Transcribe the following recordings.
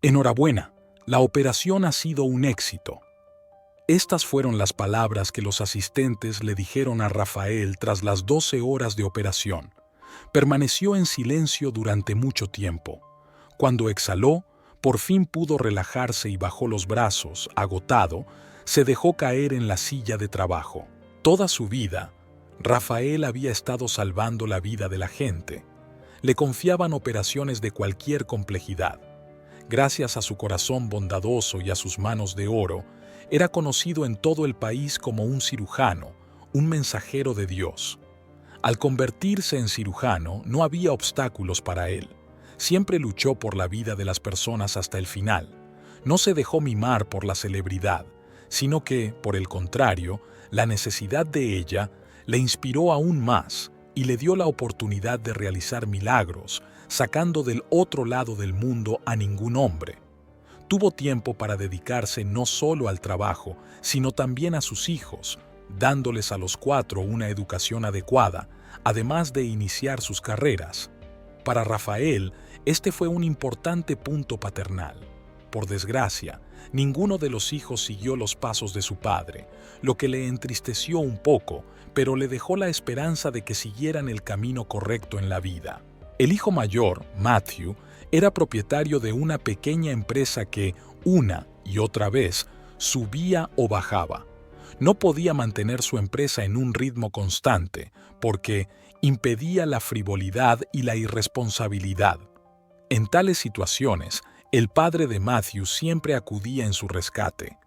Enhorabuena, la operación ha sido un éxito. Estas fueron las palabras que los asistentes le dijeron a Rafael tras las 12 horas de operación. Permaneció en silencio durante mucho tiempo. Cuando exhaló, por fin pudo relajarse y bajó los brazos, agotado, se dejó caer en la silla de trabajo. Toda su vida, Rafael había estado salvando la vida de la gente. Le confiaban operaciones de cualquier complejidad. Gracias a su corazón bondadoso y a sus manos de oro, era conocido en todo el país como un cirujano, un mensajero de Dios. Al convertirse en cirujano, no había obstáculos para él. Siempre luchó por la vida de las personas hasta el final. No se dejó mimar por la celebridad, sino que, por el contrario, la necesidad de ella le inspiró aún más y le dio la oportunidad de realizar milagros, sacando del otro lado del mundo a ningún hombre. Tuvo tiempo para dedicarse no solo al trabajo, sino también a sus hijos, dándoles a los 4 una educación adecuada, además de iniciar sus carreras. Para Rafael, este fue un importante punto paternal. Por desgracia, ninguno de los hijos siguió los pasos de su padre, lo que le entristeció un poco, pero le dejó la esperanza de que siguieran el camino correcto en la vida. El hijo mayor, Matthew, era propietario de una pequeña empresa que, una y otra vez, subía o bajaba. No podía mantener su empresa en un ritmo constante, porque impedía la frivolidad y la irresponsabilidad. En tales situaciones, el padre de Matthew siempre acudía en su rescate.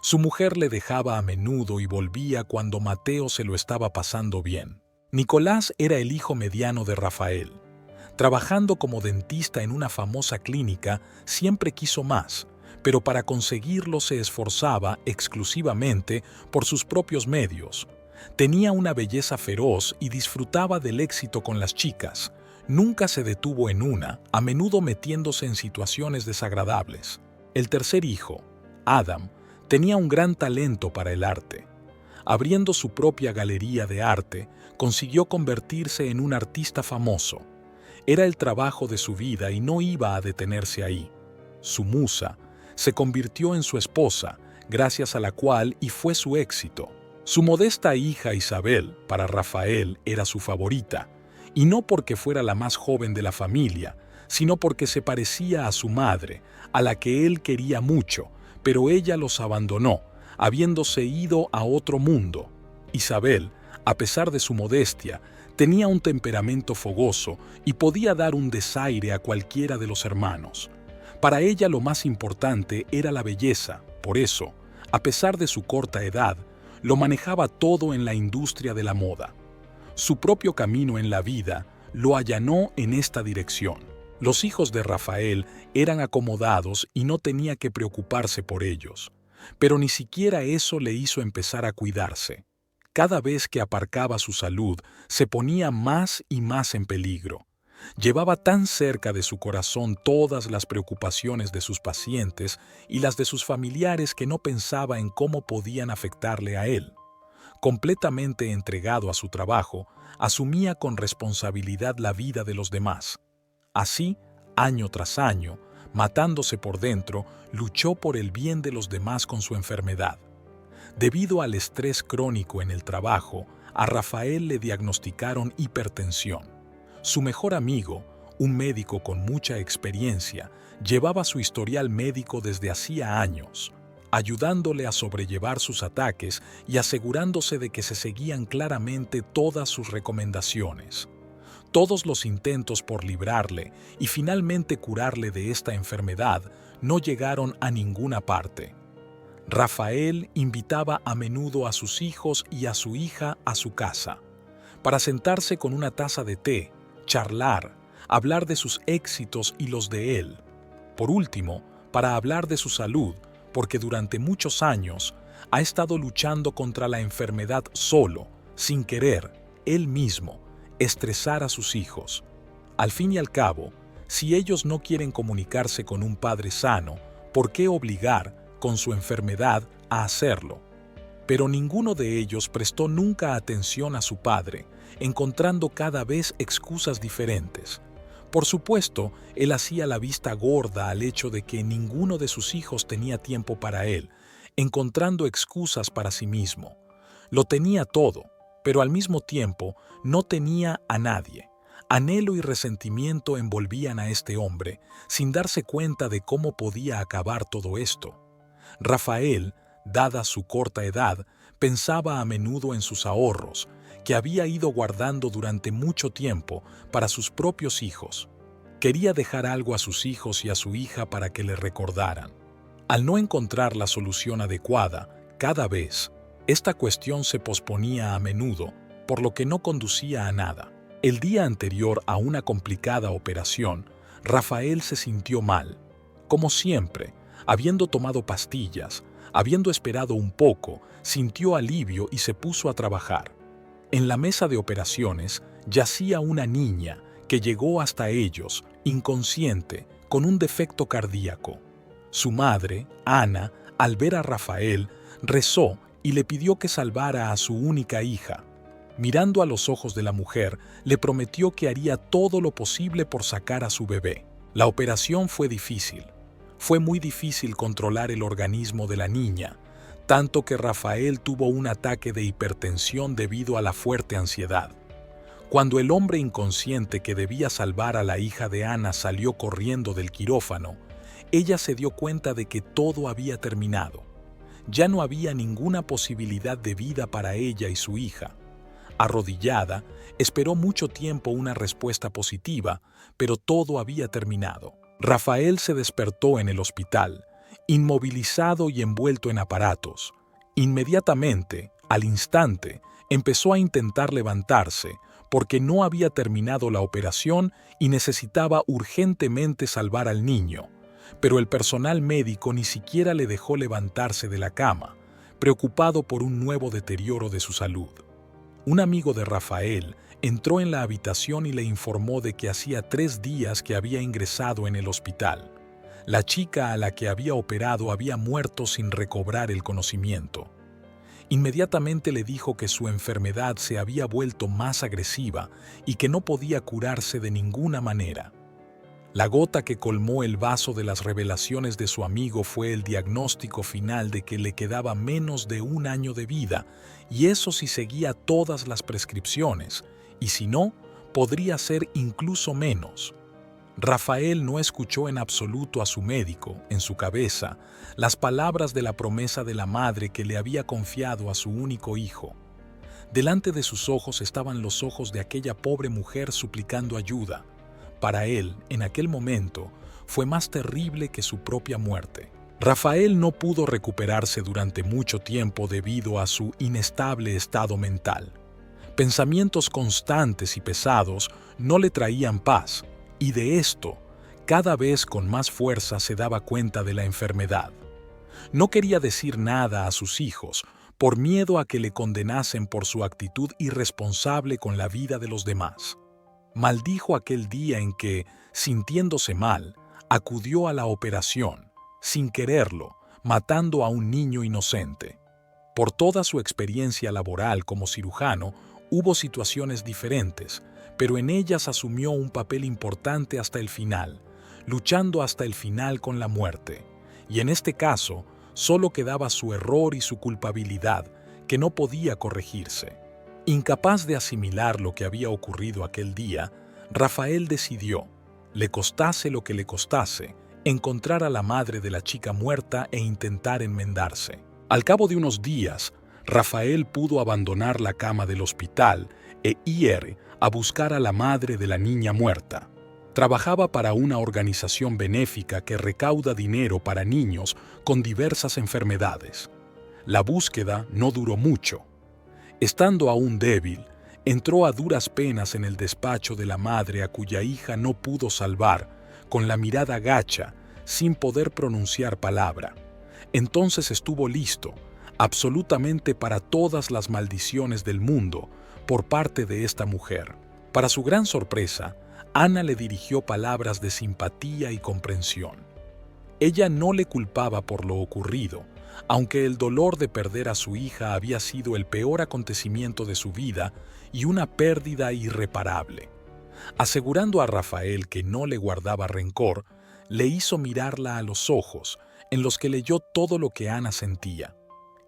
Su mujer le dejaba a menudo y volvía cuando Mateo se lo estaba pasando bien. Nicolás era el hijo mediano de Rafael. Trabajando como dentista en una famosa clínica, siempre quiso más, pero para conseguirlo se esforzaba exclusivamente por sus propios medios. Tenía una belleza feroz y disfrutaba del éxito con las chicas. Nunca se detuvo en una, a menudo metiéndose en situaciones desagradables. El tercer hijo, Adam, tenía un gran talento para el arte. Abriendo su propia galería de arte, consiguió convertirse en un artista famoso. Era el trabajo de su vida y no iba a detenerse ahí. Su musa se convirtió en su esposa, gracias a la cual y fue su éxito. Su modesta hija Isabel, para Rafael, era su favorita, y no porque fuera la más joven de la familia, sino porque se parecía a su madre, a la que él quería mucho, pero ella los abandonó, habiéndose ido a otro mundo. Isabel, a pesar de su modestia, tenía un temperamento fogoso y podía dar un desaire a cualquiera de los hermanos. Para ella lo más importante era la belleza, por eso, a pesar de su corta edad, lo manejaba todo en la industria de la moda. Su propio camino en la vida lo allanó en esta dirección. Los hijos de Rafael eran acomodados y no tenía que preocuparse por ellos, pero ni siquiera eso le hizo empezar a cuidarse. Cada vez que aparcaba su salud, se ponía más y más en peligro. Llevaba tan cerca de su corazón todas las preocupaciones de sus pacientes y las de sus familiares que no pensaba en cómo podían afectarle a él. Completamente entregado a su trabajo, asumía con responsabilidad la vida de los demás. Así, año tras año, matándose por dentro, luchó por el bien de los demás con su enfermedad. Debido al estrés crónico en el trabajo, a Rafael le diagnosticaron hipertensión. Su mejor amigo, un médico con mucha experiencia, llevaba su historial médico desde hacía años, ayudándole a sobrellevar sus ataques y asegurándose de que se seguían claramente todas sus recomendaciones. Todos los intentos por librarle y finalmente curarle de esta enfermedad no llegaron a ninguna parte. Rafael invitaba a menudo a sus hijos y a su hija a su casa, para sentarse con una taza de té, charlar, hablar de sus éxitos y los de él. Por último, para hablar de su salud, porque durante muchos años ha estado luchando contra la enfermedad solo, sin querer, él mismo, estresar a sus hijos. Al fin y al cabo, si ellos no quieren comunicarse con un padre sano, ¿por qué obligar, con su enfermedad, a hacerlo? Pero ninguno de ellos prestó nunca atención a su padre, encontrando cada vez excusas diferentes. Por supuesto, él hacía la vista gorda al hecho de que ninguno de sus hijos tenía tiempo para él, encontrando excusas para sí mismo. Lo tenía todo, pero al mismo tiempo no tenía a nadie. Anhelo y resentimiento envolvían a este hombre, sin darse cuenta de cómo podía acabar todo esto. Rafael, dada su corta edad, pensaba a menudo en sus ahorros, que había ido guardando durante mucho tiempo para sus propios hijos. Quería dejar algo a sus hijos y a su hija para que le recordaran. Al no encontrar la solución adecuada, cada vez, esta cuestión se posponía a menudo, por lo que no conducía a nada. El día anterior a una complicada operación, Rafael se sintió mal. Como siempre, habiendo tomado pastillas, habiendo esperado un poco, sintió alivio y se puso a trabajar. En la mesa de operaciones yacía una niña que llegó hasta ellos, inconsciente, con un defecto cardíaco. Su madre, Ana, al ver a Rafael, rezó y le pidió que salvara a su única hija. Mirando a los ojos de la mujer, le prometió que haría todo lo posible por sacar a su bebé. La operación fue difícil. Fue muy difícil controlar el organismo de la niña, tanto que Rafael tuvo un ataque de hipertensión debido a la fuerte ansiedad. Cuando el hombre inconsciente que debía salvar a la hija de Ana salió corriendo del quirófano, ella se dio cuenta de que todo había terminado. Ya no había ninguna posibilidad de vida para ella y su hija. Arrodillada, esperó mucho tiempo una respuesta positiva, pero todo había terminado. Rafael se despertó en el hospital, inmovilizado y envuelto en aparatos. Inmediatamente, al instante, empezó a intentar levantarse, porque no había terminado la operación y necesitaba urgentemente salvar al niño. Pero el personal médico ni siquiera le dejó levantarse de la cama, preocupado por un nuevo deterioro de su salud. Un amigo de Rafael entró en la habitación y le informó de que hacía 3 días que había ingresado en el hospital. La chica a la que había operado había muerto sin recobrar el conocimiento. Inmediatamente le dijo que su enfermedad se había vuelto más agresiva y que no podía curarse de ninguna manera. La gota que colmó el vaso de las revelaciones de su amigo fue el diagnóstico final de que le quedaba menos de 1 año de vida, y eso si seguía todas las prescripciones, y si no, podría ser incluso menos. Rafael no escuchó en absoluto a su médico, en su cabeza, las palabras de la promesa de la madre que le había confiado a su único hijo. Delante de sus ojos estaban los ojos de aquella pobre mujer suplicando ayuda. Para él, en aquel momento, fue más terrible que su propia muerte. Rafael no pudo recuperarse durante mucho tiempo debido a su inestable estado mental. Pensamientos constantes y pesados no le traían paz, y de esto, cada vez con más fuerza se daba cuenta de la enfermedad. No quería decir nada a sus hijos, por miedo a que le condenasen por su actitud irresponsable con la vida de los demás. Maldijo aquel día en que, sintiéndose mal, acudió a la operación, sin quererlo, matando a un niño inocente. Por toda su experiencia laboral como cirujano, hubo situaciones diferentes, pero en ellas asumió un papel importante hasta el final, luchando hasta el final con la muerte. Y en este caso, solo quedaba su error y su culpabilidad, que no podía corregirse. Incapaz de asimilar lo que había ocurrido aquel día, Rafael decidió, le costase lo que le costase, encontrar a la madre de la chica muerta e intentar enmendarse. Al cabo de unos días, Rafael pudo abandonar la cama del hospital e ir a buscar a la madre de la niña muerta. Trabajaba para una organización benéfica que recauda dinero para niños con diversas enfermedades. La búsqueda no duró mucho. Estando aún débil, entró a duras penas en el despacho de la madre a cuya hija no pudo salvar, con la mirada gacha, sin poder pronunciar palabra. Entonces estuvo listo, absolutamente para todas las maldiciones del mundo, por parte de esta mujer. Para su gran sorpresa, Ana le dirigió palabras de simpatía y comprensión. Ella no le culpaba por lo ocurrido, aunque el dolor de perder a su hija había sido el peor acontecimiento de su vida y una pérdida irreparable. Asegurando a Rafael que no le guardaba rencor, le hizo mirarla a los ojos, en los que leyó todo lo que Ana sentía.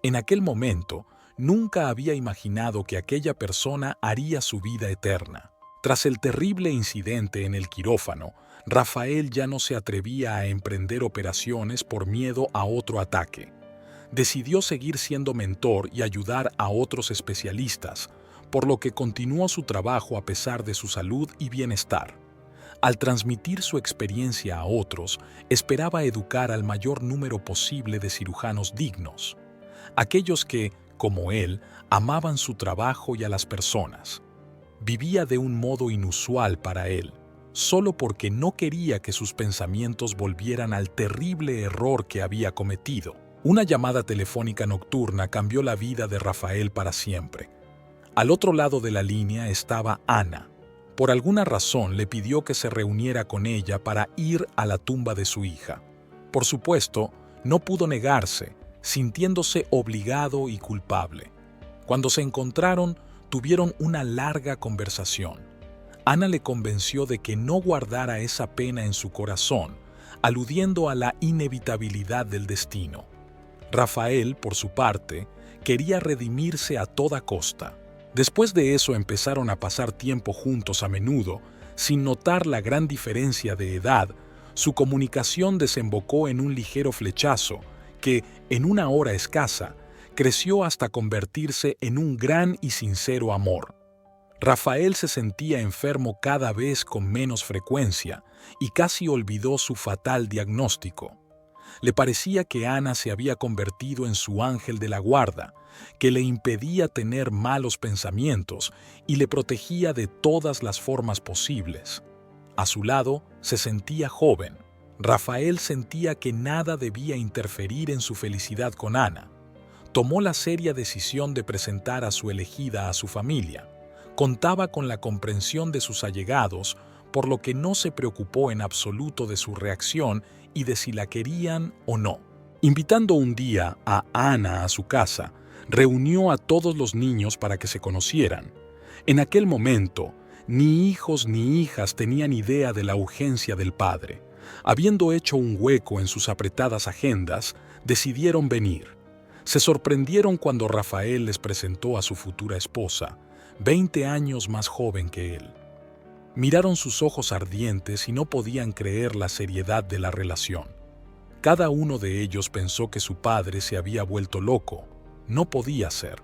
En aquel momento, nunca había imaginado que aquella persona haría su vida eterna. Tras el terrible incidente en el quirófano, Rafael ya no se atrevía a emprender operaciones por miedo a otro ataque. Decidió seguir siendo mentor y ayudar a otros especialistas, por lo que continuó su trabajo a pesar de su salud y bienestar. Al transmitir su experiencia a otros, esperaba educar al mayor número posible de cirujanos dignos, aquellos que, como él, amaban su trabajo y a las personas. Vivía de un modo inusual para él, solo porque no quería que sus pensamientos volvieran al terrible error que había cometido. Una llamada telefónica nocturna cambió la vida de Rafael para siempre. Al otro lado de la línea estaba Ana. Por alguna razón le pidió que se reuniera con ella para ir a la tumba de su hija. Por supuesto, no pudo negarse, sintiéndose obligado y culpable. Cuando se encontraron, tuvieron una larga conversación. Ana le convenció de que no guardara esa pena en su corazón, aludiendo a la inevitabilidad del destino. Rafael, por su parte, quería redimirse a toda costa. Después de eso empezaron a pasar tiempo juntos a menudo, sin notar la gran diferencia de edad. Su comunicación desembocó en un ligero flechazo que, en una hora escasa, creció hasta convertirse en un gran y sincero amor. Rafael se sentía enfermo cada vez con menos frecuencia y casi olvidó su fatal diagnóstico. Le parecía que Ana se había convertido en su ángel de la guarda, que le impedía tener malos pensamientos y le protegía de todas las formas posibles. A su lado se sentía joven. Rafael sentía que nada debía interferir en su felicidad con Ana. Tomó la seria decisión de presentar a su elegida a su familia. Contaba con la comprensión de sus allegados, por lo que no se preocupó en absoluto de su reacción y de si la querían o no. Invitando un día a Ana a su casa, reunió a todos los niños para que se conocieran. En aquel momento, ni hijos ni hijas tenían idea de la urgencia del padre. Habiendo hecho un hueco en sus apretadas agendas, decidieron venir. Se sorprendieron cuando Rafael les presentó a su futura esposa, 20 años más joven que él. Miraron sus ojos ardientes y no podían creer la seriedad de la relación. Cada uno de ellos pensó que su padre se había vuelto loco. No podía ser.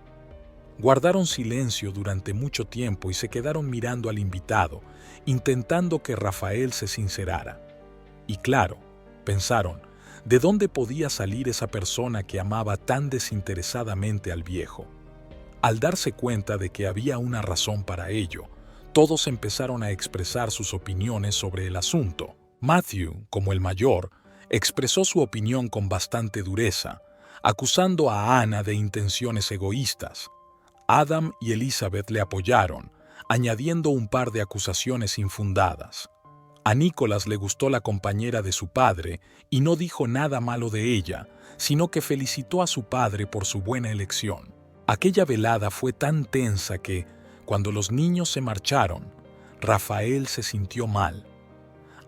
Guardaron silencio durante mucho tiempo y se quedaron mirando al invitado, intentando que Rafael se sincerara. Y claro, pensaron, ¿de dónde podía salir esa persona que amaba tan desinteresadamente al viejo? Al darse cuenta de que había una razón para ello, todos empezaron a expresar sus opiniones sobre el asunto. Matthew, como el mayor, expresó su opinión con bastante dureza, acusando a Ana de intenciones egoístas. Adam y Elizabeth le apoyaron, añadiendo un par de acusaciones infundadas. A Nicholas le gustó la compañera de su padre y no dijo nada malo de ella, sino que felicitó a su padre por su buena elección. Aquella velada fue tan tensa que, cuando los niños se marcharon, Rafael se sintió mal.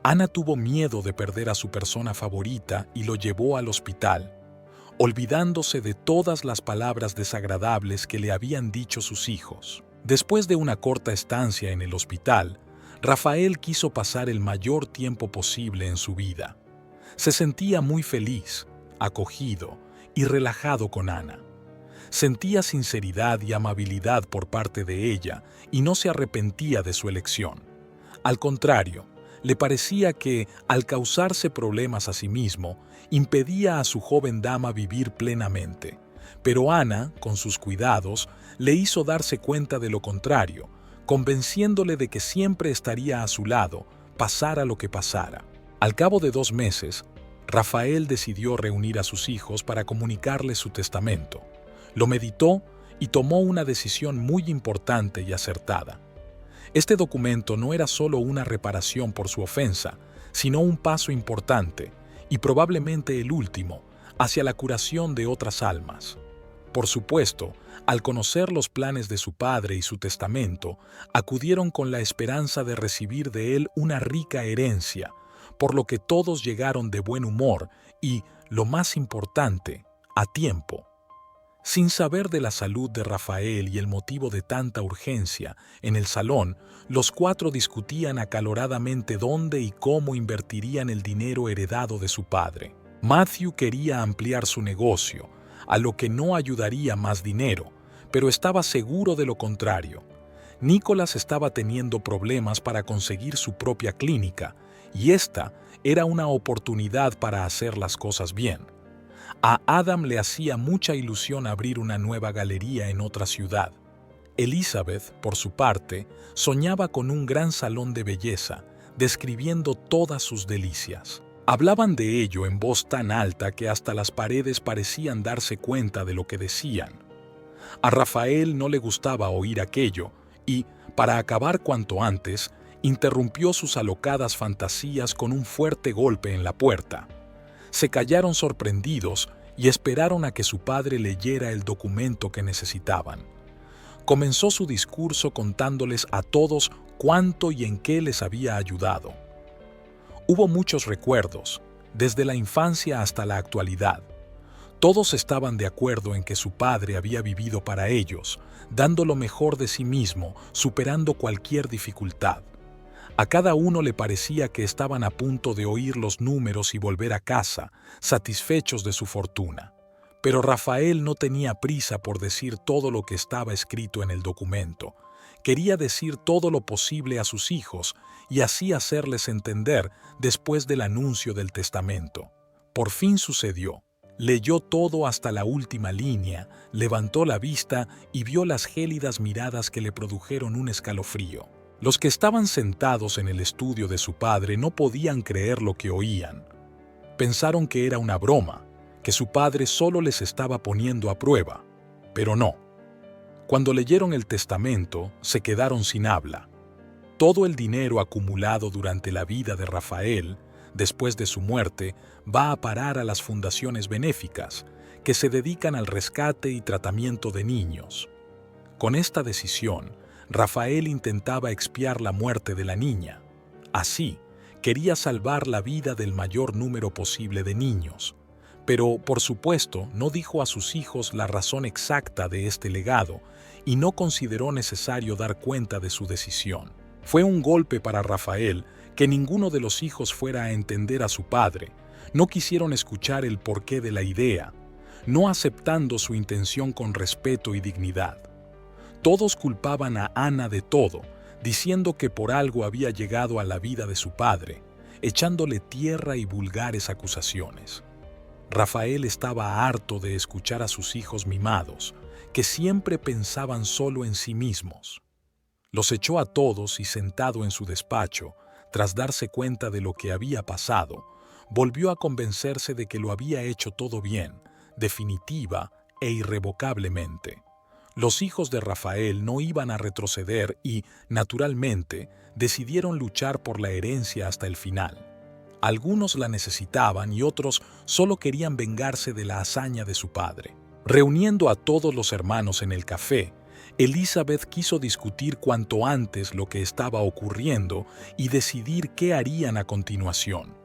Ana tuvo miedo de perder a su persona favorita y lo llevó al hospital, olvidándose de todas las palabras desagradables que le habían dicho sus hijos. Después de una corta estancia en el hospital, Rafael quiso pasar el mayor tiempo posible en su vida. Se sentía muy feliz, acogido y relajado con Ana. Sentía sinceridad y amabilidad por parte de ella y no se arrepentía de su elección. Al contrario, le parecía que, al causarse problemas a sí mismo, impedía a su joven dama vivir plenamente. Pero Ana, con sus cuidados, le hizo darse cuenta de lo contrario, convenciéndole de que siempre estaría a su lado, pasara lo que pasara. Al cabo de 2 meses, Rafael decidió reunir a sus hijos para comunicarles su testamento. Lo meditó y tomó una decisión muy importante y acertada. Este documento no era solo una reparación por su ofensa, sino un paso importante, y probablemente el último, hacia la curación de otras almas. Por supuesto, al conocer los planes de su padre y su testamento, acudieron con la esperanza de recibir de él una rica herencia, por lo que todos llegaron de buen humor y, lo más importante, a tiempo. Sin saber de la salud de Rafael y el motivo de tanta urgencia, en el salón, los cuatro discutían acaloradamente dónde y cómo invertirían el dinero heredado de su padre. Matthew quería ampliar su negocio, a lo que no ayudaría más dinero, pero estaba seguro de lo contrario. Nicholas estaba teniendo problemas para conseguir su propia clínica, y esta era una oportunidad para hacer las cosas bien. A Adam le hacía mucha ilusión abrir una nueva galería en otra ciudad. Elizabeth, por su parte, soñaba con un gran salón de belleza, describiendo todas sus delicias. Hablaban de ello en voz tan alta que hasta las paredes parecían darse cuenta de lo que decían. A Rafael no le gustaba oír aquello y, para acabar cuanto antes, interrumpió sus alocadas fantasías con un fuerte golpe en la puerta. Se callaron sorprendidos y esperaron a que su padre leyera el documento que necesitaban. Comenzó su discurso contándoles a todos cuánto y en qué les había ayudado. Hubo muchos recuerdos, desde la infancia hasta la actualidad. Todos estaban de acuerdo en que su padre había vivido para ellos, dando lo mejor de sí mismo, superando cualquier dificultad. A cada uno le parecía que estaban a punto de oír los números y volver a casa, satisfechos de su fortuna. Pero Rafael no tenía prisa por decir todo lo que estaba escrito en el documento. Quería decir todo lo posible a sus hijos y así hacerles entender después del anuncio del testamento. Por fin sucedió. Leyó todo hasta la última línea, levantó la vista y vio las gélidas miradas que le produjeron un escalofrío. Los que estaban sentados en el estudio de su padre no podían creer lo que oían. Pensaron que era una broma, que su padre solo les estaba poniendo a prueba, pero no. Cuando leyeron el testamento, se quedaron sin habla. Todo el dinero acumulado durante la vida de Rafael, después de su muerte, va a parar a las fundaciones benéficas, que se dedican al rescate y tratamiento de niños. Con esta decisión, Rafael intentaba expiar la muerte de la niña. Así, quería salvar la vida del mayor número posible de niños. Pero, por supuesto, no dijo a sus hijos la razón exacta de este legado y no consideró necesario dar cuenta de su decisión. Fue un golpe para Rafael que ninguno de los hijos fuera a entender a su padre. No quisieron escuchar el porqué de la idea, no aceptando su intención con respeto y dignidad. Todos culpaban a Ana de todo, diciendo que por algo había llegado a la vida de su padre, echándole tierra y vulgares acusaciones. Rafael estaba harto de escuchar a sus hijos mimados, que siempre pensaban solo en sí mismos. Los echó a todos y sentado en su despacho, tras darse cuenta de lo que había pasado, volvió a convencerse de que lo había hecho todo bien, definitiva e irrevocablemente. Los hijos de Rafael no iban a retroceder y, naturalmente, decidieron luchar por la herencia hasta el final. Algunos la necesitaban y otros solo querían vengarse de la hazaña de su padre. Reuniendo a todos los hermanos en el café, Elizabeth quiso discutir cuanto antes lo que estaba ocurriendo y decidir qué harían a continuación.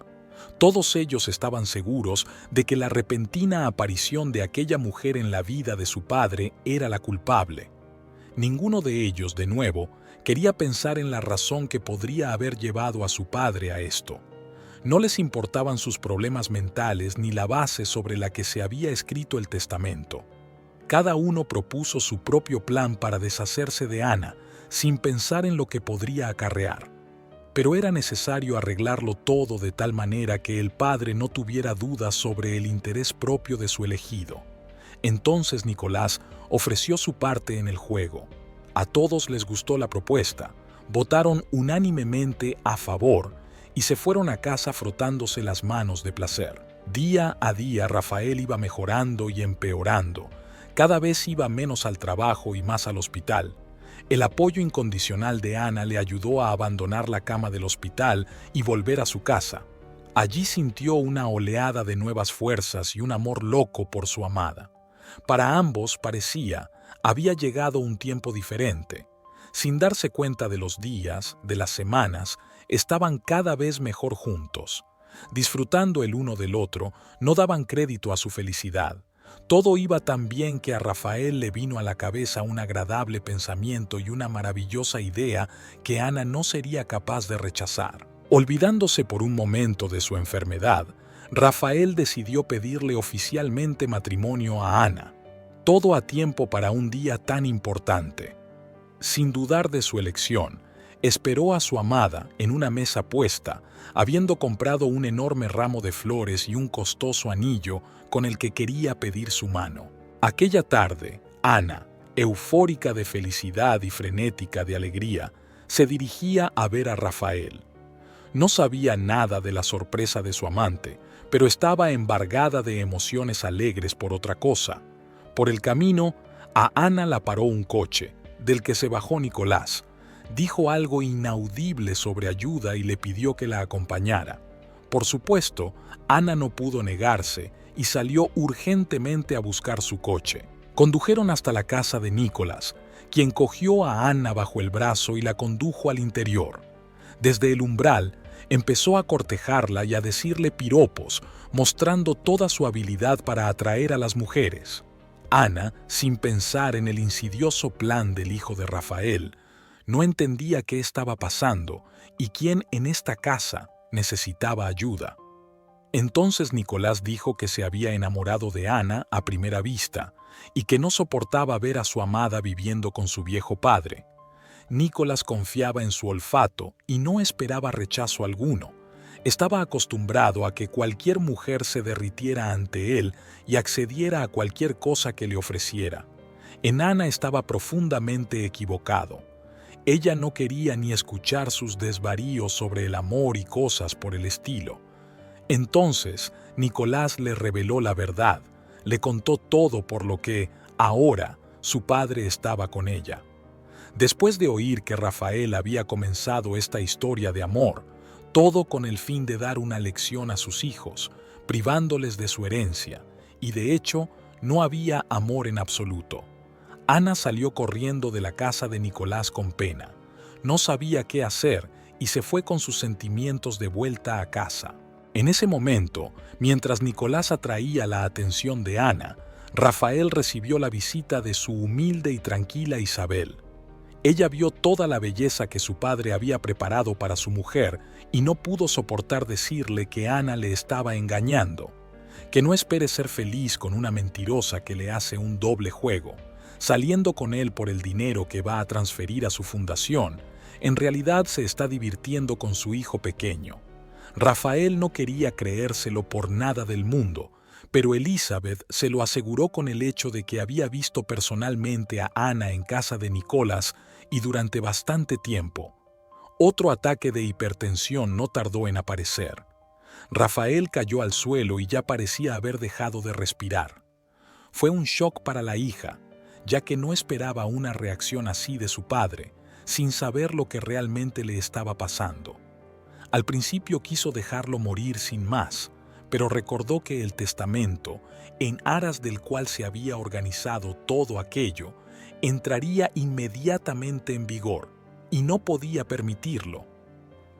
Todos ellos estaban seguros de que la repentina aparición de aquella mujer en la vida de su padre era la culpable. Ninguno de ellos, de nuevo, quería pensar en la razón que podría haber llevado a su padre a esto. No les importaban sus problemas mentales ni la base sobre la que se había escrito el testamento. Cada uno propuso su propio plan para deshacerse de Ana, sin pensar en lo que podría acarrear. Pero era necesario arreglarlo todo de tal manera que el padre no tuviera dudas sobre el interés propio de su elegido. Entonces Nicolás ofreció su parte en el juego. A todos les gustó la propuesta, votaron unánimemente a favor y se fueron a casa frotándose las manos de placer. Día a día Rafael iba mejorando y empeorando. Cada vez iba menos al trabajo y más al hospital. El apoyo incondicional de Ana le ayudó a abandonar la cama del hospital y volver a su casa. Allí sintió una oleada de nuevas fuerzas y un amor loco por su amada. Para ambos parecía había llegado un tiempo diferente. Sin darse cuenta de los días, de las semanas, estaban cada vez mejor juntos. Disfrutando el uno del otro, no daban crédito a su felicidad. Todo iba tan bien que a Rafael le vino a la cabeza un agradable pensamiento y una maravillosa idea que Ana no sería capaz de rechazar. Olvidándose por un momento de su enfermedad, Rafael decidió pedirle oficialmente matrimonio a Ana, todo a tiempo para un día tan importante. Sin dudar de su elección, esperó a su amada en una mesa puesta, habiendo comprado un enorme ramo de flores y un costoso anillo con el que quería pedir su mano. Aquella tarde, Ana, eufórica de felicidad y frenética de alegría, se dirigía a ver a Rafael. No sabía nada de la sorpresa de su amante, pero estaba embargada de emociones alegres por otra cosa. Por el camino, a Ana la paró un coche, del que se bajó Nicolás. Dijo algo inaudible sobre ayuda y le pidió que la acompañara. Por supuesto, Ana no pudo negarse y salió urgentemente a buscar su coche. Condujeron hasta la casa de Nicolás, quien cogió a Ana bajo el brazo y la condujo al interior. Desde el umbral, empezó a cortejarla y a decirle piropos, mostrando toda su habilidad para atraer a las mujeres. Ana, sin pensar en el insidioso plan del hijo de Rafael, no entendía qué estaba pasando y quién en esta casa necesitaba ayuda. Entonces Nicolás dijo que se había enamorado de Ana a primera vista y que no soportaba ver a su amada viviendo con su viejo padre. Nicolás confiaba en su olfato y no esperaba rechazo alguno. Estaba acostumbrado a que cualquier mujer se derritiera ante él y accediera a cualquier cosa que le ofreciera. En Ana estaba profundamente equivocado. Ella no quería ni escuchar sus desvaríos sobre el amor y cosas por el estilo. Entonces, Nicolás le reveló la verdad, le contó todo por lo que, ahora, su padre estaba con ella. Después de oír que Rafael había comenzado esta historia de amor, todo con el fin de dar una lección a sus hijos, privándoles de su herencia, y de hecho, no había amor en absoluto. Ana salió corriendo de la casa de Nicolás con pena. No sabía qué hacer y se fue con sus sentimientos de vuelta a casa. En ese momento, mientras Nicolás atraía la atención de Ana, Rafael recibió la visita de su humilde y tranquila Isabel. Ella vio toda la belleza que su padre había preparado para su mujer y no pudo soportar decirle que Ana le estaba engañando, que no espere ser feliz con una mentirosa que le hace un doble juego, saliendo con él por el dinero que va a transferir a su fundación. En realidad se está divirtiendo con su hijo pequeño. Rafael no quería creérselo por nada del mundo, pero Elizabeth se lo aseguró con el hecho de que había visto personalmente a Ana en casa de Nicolás y durante bastante tiempo. Otro ataque de hipertensión no tardó en aparecer. Rafael cayó al suelo y ya parecía haber dejado de respirar. Fue un shock para la hija, ya que no esperaba una reacción así de su padre, sin saber lo que realmente le estaba pasando. Al principio quiso dejarlo morir sin más, pero recordó que el testamento, en aras del cual se había organizado todo aquello, entraría inmediatamente en vigor, y no podía permitirlo.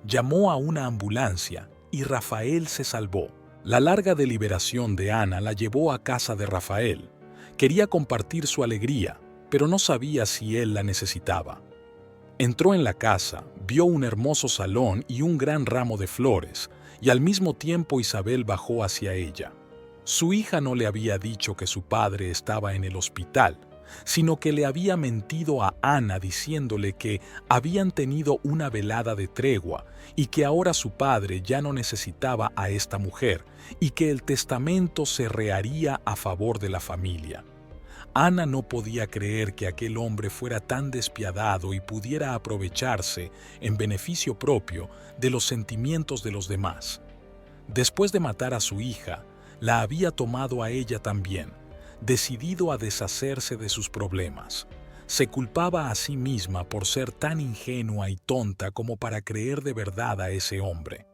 Llamó a una ambulancia y Rafael se salvó. La larga deliberación de Ana la llevó a casa de Rafael. Quería compartir su alegría, pero no sabía si él la necesitaba. Entró en la casa, vio un hermoso salón y un gran ramo de flores, y al mismo tiempo Isabel bajó hacia ella. Su hija no le había dicho que su padre estaba en el hospital, sino que le había mentido a Ana diciéndole que habían tenido una velada de tregua y que ahora su padre ya no necesitaba a esta mujer y que el testamento se reharía a favor de la familia. Ana no podía creer que aquel hombre fuera tan despiadado y pudiera aprovecharse, en beneficio propio, de los sentimientos de los demás. Después de matar a su hija, la había tomado a ella también, decidido a deshacerse de sus problemas. Se culpaba a sí misma por ser tan ingenua y tonta como para creer de verdad a ese hombre.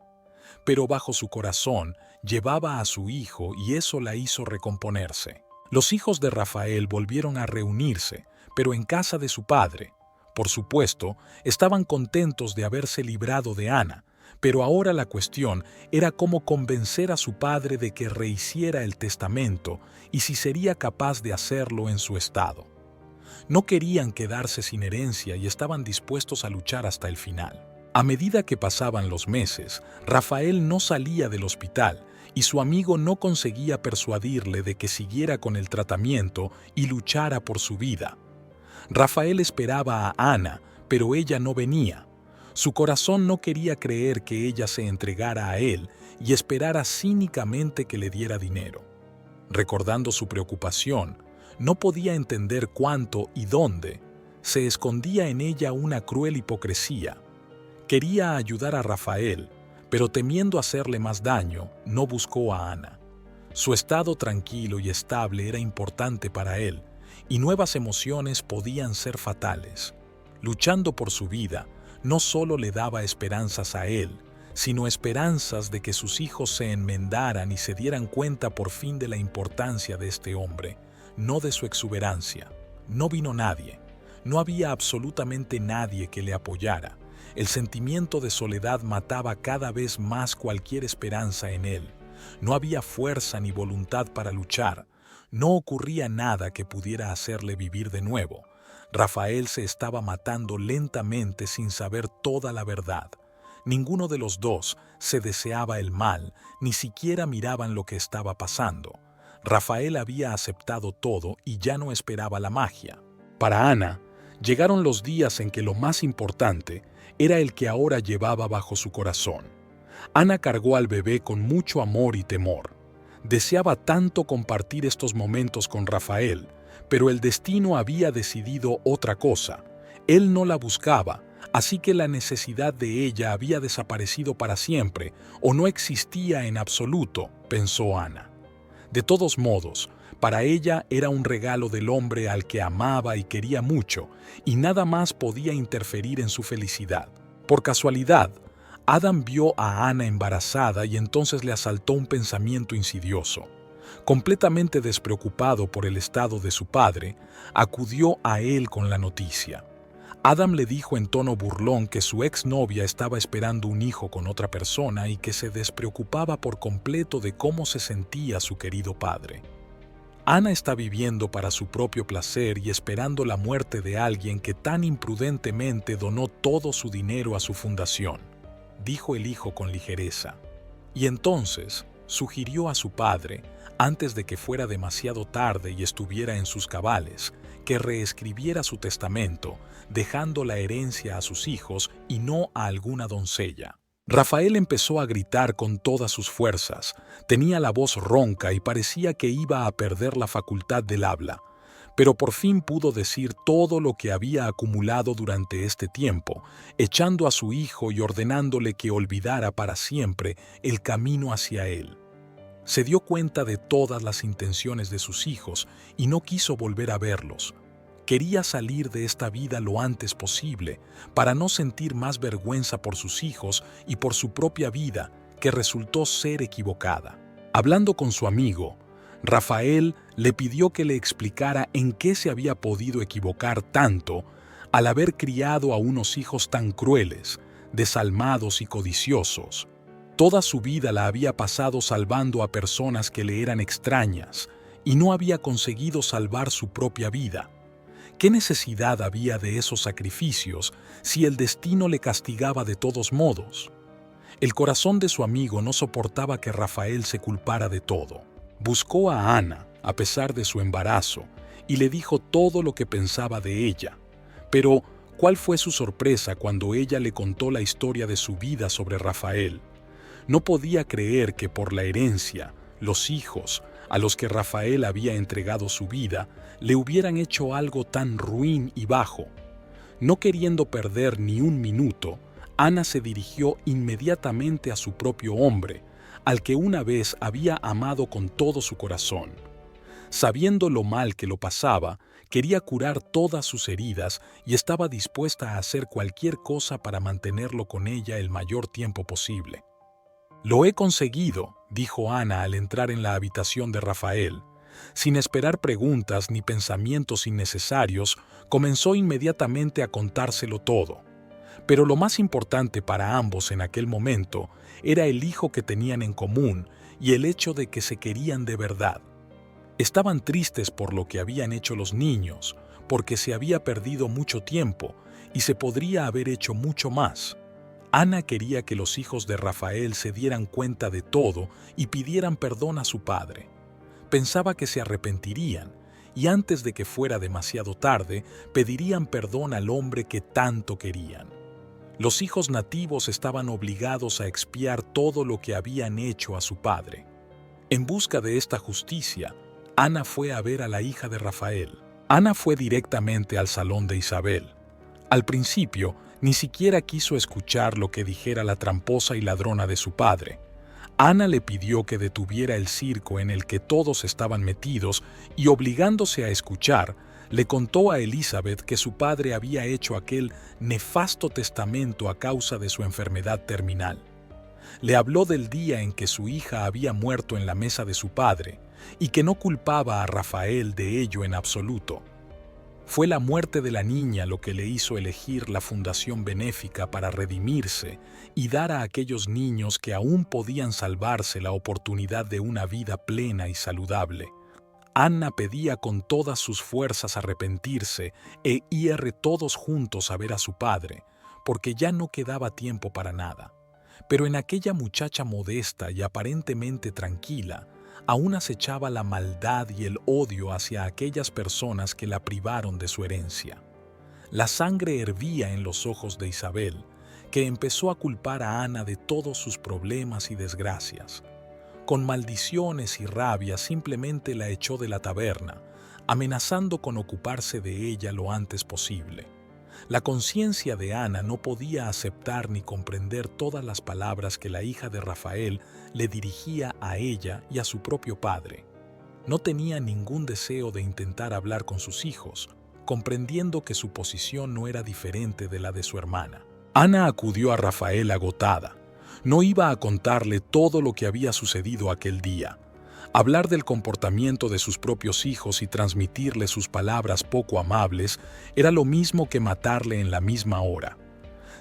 Pero bajo su corazón llevaba a su hijo y eso la hizo recomponerse. Los hijos de Rafael volvieron a reunirse, pero en casa de su padre. Por supuesto, estaban contentos de haberse librado de Ana, pero ahora la cuestión era cómo convencer a su padre de que rehiciera el testamento y si sería capaz de hacerlo en su estado. No querían quedarse sin herencia y estaban dispuestos a luchar hasta el final. A medida que pasaban los meses, Rafael no salía del hospital y su amigo no conseguía persuadirle de que siguiera con el tratamiento y luchara por su vida. Rafael esperaba a Ana, pero ella no venía. Su corazón no quería creer que ella se entregara a él y esperara cínicamente que le diera dinero. Recordando su preocupación, no podía entender cuánto y dónde se escondía en ella una cruel hipocresía. Quería ayudar a Rafael, pero temiendo hacerle más daño, no buscó a Ana. Su estado tranquilo y estable era importante para él, y nuevas emociones podían ser fatales. Luchando por su vida, no solo le daba esperanzas a él, sino esperanzas de que sus hijos se enmendaran y se dieran cuenta por fin de la importancia de este hombre, no de su exuberancia. No vino nadie. No había absolutamente nadie que le apoyara. El sentimiento de soledad mataba cada vez más cualquier esperanza en él. No había fuerza ni voluntad para luchar. No ocurría nada que pudiera hacerle vivir de nuevo. Rafael se estaba matando lentamente sin saber toda la verdad. Ninguno de los dos se deseaba el mal, ni siquiera miraban lo que estaba pasando. Rafael había aceptado todo y ya no esperaba la magia. Para Ana, llegaron los días en que lo más importante era el que ahora llevaba bajo su corazón. Ana cargó al bebé con mucho amor y temor. Deseaba tanto compartir estos momentos con Rafael, pero el destino había decidido otra cosa. Él no la buscaba, así que la necesidad de ella había desaparecido para siempre, o no existía en absoluto, pensó Ana. De todos modos, para ella era un regalo del hombre al que amaba y quería mucho, y nada más podía interferir en su felicidad. Por casualidad, Adam vio a Ana embarazada y entonces le asaltó un pensamiento insidioso. Completamente despreocupado por el estado de su padre, acudió a él con la noticia. Adam le dijo en tono burlón que su exnovia estaba esperando un hijo con otra persona y que se despreocupaba por completo de cómo se sentía su querido padre. Ana está viviendo para su propio placer y esperando la muerte de alguien que tan imprudentemente donó todo su dinero a su fundación, dijo el hijo con ligereza. Y entonces sugirió a su padre, antes de que fuera demasiado tarde y estuviera en sus cabales, que reescribiera su testamento, dejando la herencia a sus hijos y no a alguna doncella. Rafael empezó a gritar con todas sus fuerzas. Tenía la voz ronca y parecía que iba a perder la facultad del habla, pero por fin pudo decir todo lo que había acumulado durante este tiempo, echando a su hijo y ordenándole que olvidara para siempre el camino hacia él. Se dio cuenta de todas las intenciones de sus hijos y no quiso volver a verlos. Quería salir de esta vida lo antes posible para no sentir más vergüenza por sus hijos y por su propia vida, que resultó ser equivocada. Hablando con su amigo, Rafael le pidió que le explicara en qué se había podido equivocar tanto al haber criado a unos hijos tan crueles, desalmados y codiciosos. Toda su vida la había pasado salvando a personas que le eran extrañas y no había conseguido salvar su propia vida. ¿Qué necesidad había de esos sacrificios si el destino le castigaba de todos modos? El corazón de su amigo no soportaba que Rafael se culpara de todo. Buscó a Ana, a pesar de su embarazo, y le dijo todo lo que pensaba de ella. Pero, ¿cuál fue su sorpresa cuando ella le contó la historia de su vida sobre Rafael? No podía creer que por la herencia, los hijos, a los que Rafael había entregado su vida, le hubieran hecho algo tan ruin y bajo. No queriendo perder ni un minuto, Ana se dirigió inmediatamente a su propio hombre, al que una vez había amado con todo su corazón. Sabiendo lo mal que lo pasaba, quería curar todas sus heridas y estaba dispuesta a hacer cualquier cosa para mantenerlo con ella el mayor tiempo posible. «Lo he conseguido», dijo Ana al entrar en la habitación de Rafael. Sin esperar preguntas ni pensamientos innecesarios, comenzó inmediatamente a contárselo todo. Pero lo más importante para ambos en aquel momento era el hijo que tenían en común y el hecho de que se querían de verdad. Estaban tristes por lo que habían hecho los niños, porque se había perdido mucho tiempo y se podría haber hecho mucho más. Ana quería que los hijos de Rafael se dieran cuenta de todo y pidieran perdón a su padre. Pensaba que se arrepentirían y antes de que fuera demasiado tarde, pedirían perdón al hombre que tanto querían. Los hijos nativos estaban obligados a expiar todo lo que habían hecho a su padre. En busca de esta justicia, Ana fue a ver a la hija de Rafael. Ana fue directamente al salón de Isabel. Al principio, ni siquiera quiso escuchar lo que dijera la tramposa y ladrona de su padre. Ana le pidió que detuviera el circo en el que todos estaban metidos y, obligándose a escuchar, le contó a Elizabeth que su padre había hecho aquel nefasto testamento a causa de su enfermedad terminal. Le habló del día en que su hija había muerto en la mesa de su padre y que no culpaba a Rafael de ello en absoluto. Fue la muerte de la niña lo que le hizo elegir la fundación benéfica para redimirse y dar a aquellos niños que aún podían salvarse la oportunidad de una vida plena y saludable. Ana pedía con todas sus fuerzas arrepentirse e ir todos juntos a ver a su padre, porque ya no quedaba tiempo para nada. Pero en aquella muchacha modesta y aparentemente tranquila, aún acechaba la maldad y el odio hacia aquellas personas que la privaron de su herencia. La sangre hervía en los ojos de Isabel, que empezó a culpar a Ana de todos sus problemas y desgracias. Con maldiciones y rabia simplemente la echó de la taberna, amenazando con ocuparse de ella lo antes posible. La conciencia de Ana no podía aceptar ni comprender todas las palabras que la hija de Rafael le dirigía a ella y a su propio padre. No tenía ningún deseo de intentar hablar con sus hijos, comprendiendo que su posición no era diferente de la de su hermana. Ana acudió a Rafael agotada. No iba a contarle todo lo que había sucedido aquel día. Hablar del comportamiento de sus propios hijos y transmitirle sus palabras poco amables era lo mismo que matarle en la misma hora.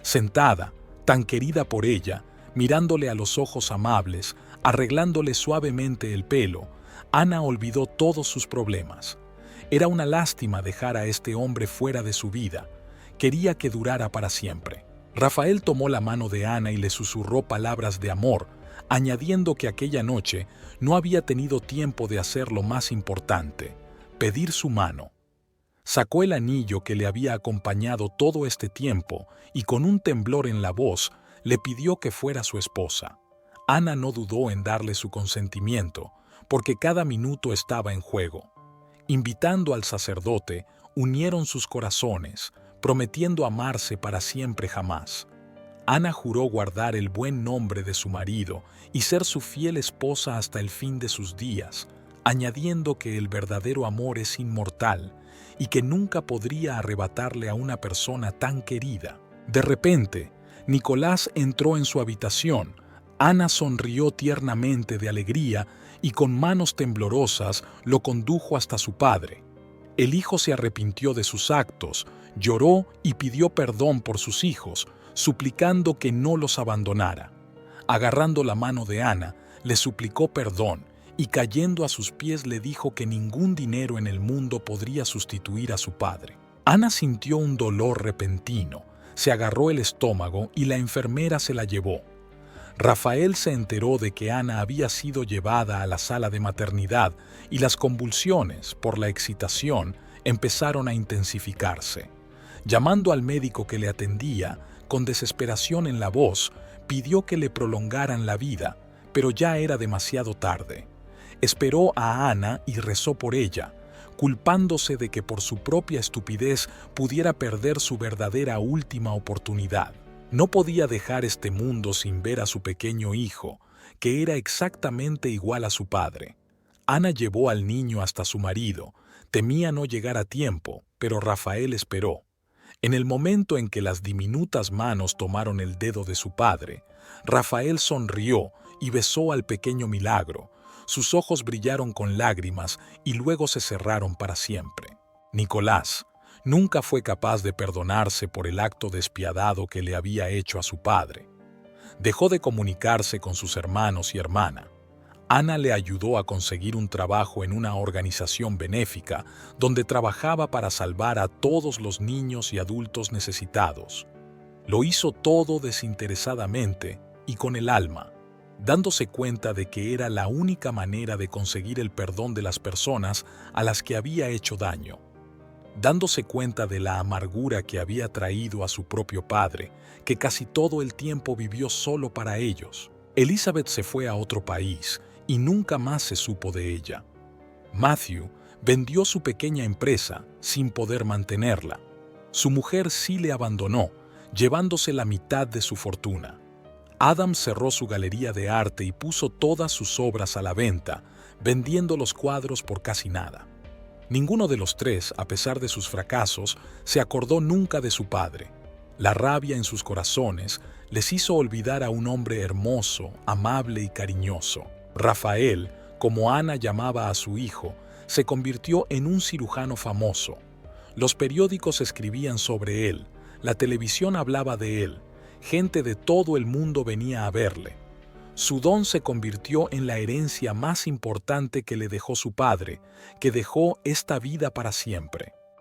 Sentada, tan querida por ella, mirándole a los ojos amables, arreglándole suavemente el pelo, Ana olvidó todos sus problemas. Era una lástima dejar a este hombre fuera de su vida. Quería que durara para siempre. Rafael tomó la mano de Ana y le susurró palabras de amor, añadiendo que aquella noche no había tenido tiempo de hacer lo más importante, pedir su mano. Sacó el anillo que le había acompañado todo este tiempo y con un temblor en la voz le pidió que fuera su esposa. Ana no dudó en darle su consentimiento, porque cada minuto estaba en juego. Invitando al sacerdote, unieron sus corazones, prometiendo amarse para siempre jamás. Ana juró guardar el buen nombre de su marido y ser su fiel esposa hasta el fin de sus días, añadiendo que el verdadero amor es inmortal y que nunca podría arrebatarle a una persona tan querida. De repente, Nicolás entró en su habitación. Ana sonrió tiernamente de alegría y con manos temblorosas lo condujo hasta su padre. El hijo se arrepintió de sus actos, lloró y pidió perdón por sus hijos, suplicando que no los abandonara. Agarrando la mano de Ana, le suplicó perdón y cayendo a sus pies le dijo que ningún dinero en el mundo podría sustituir a su padre. Ana sintió un dolor repentino, se agarró el estómago y la enfermera se la llevó. Rafael se enteró de que Ana había sido llevada a la sala de maternidad y las convulsiones, por la excitación, empezaron a intensificarse. Llamando al médico que le atendía, con desesperación en la voz, pidió que le prolongaran la vida, pero ya era demasiado tarde. Esperó a Ana y rezó por ella, culpándose de que por su propia estupidez pudiera perder su verdadera última oportunidad. No podía dejar este mundo sin ver a su pequeño hijo, que era exactamente igual a su padre. Ana llevó al niño hasta su marido. Temía no llegar a tiempo, pero Rafael esperó. En el momento en que las diminutas manos tomaron el dedo de su padre, Rafael sonrió y besó al pequeño milagro. Sus ojos brillaron con lágrimas y luego se cerraron para siempre. Nicolás nunca fue capaz de perdonarse por el acto despiadado que le había hecho a su padre. Dejó de comunicarse con sus hermanos y hermana. Ana le ayudó a conseguir un trabajo en una organización benéfica donde trabajaba para salvar a todos los niños y adultos necesitados. Lo hizo todo desinteresadamente y con el alma, dándose cuenta de que era la única manera de conseguir el perdón de las personas a las que había hecho daño. Dándose cuenta de la amargura que había traído a su propio padre, que casi todo el tiempo vivió solo para ellos, Elizabeth se fue a otro país y nunca más se supo de ella. Matthew vendió su pequeña empresa sin poder mantenerla. Su mujer sí le abandonó, llevándose la mitad de su fortuna. Adam cerró su galería de arte y puso todas sus obras a la venta, vendiendo los cuadros por casi nada. Ninguno de los tres, a pesar de sus fracasos, se acordó nunca de su padre. La rabia en sus corazones les hizo olvidar a un hombre hermoso, amable y cariñoso. Rafael, como Ana llamaba a su hijo, se convirtió en un cirujano famoso. Los periódicos escribían sobre él, la televisión hablaba de él, gente de todo el mundo venía a verle. Su don se convirtió en la herencia más importante que le dejó su padre, que dejó esta vida para siempre.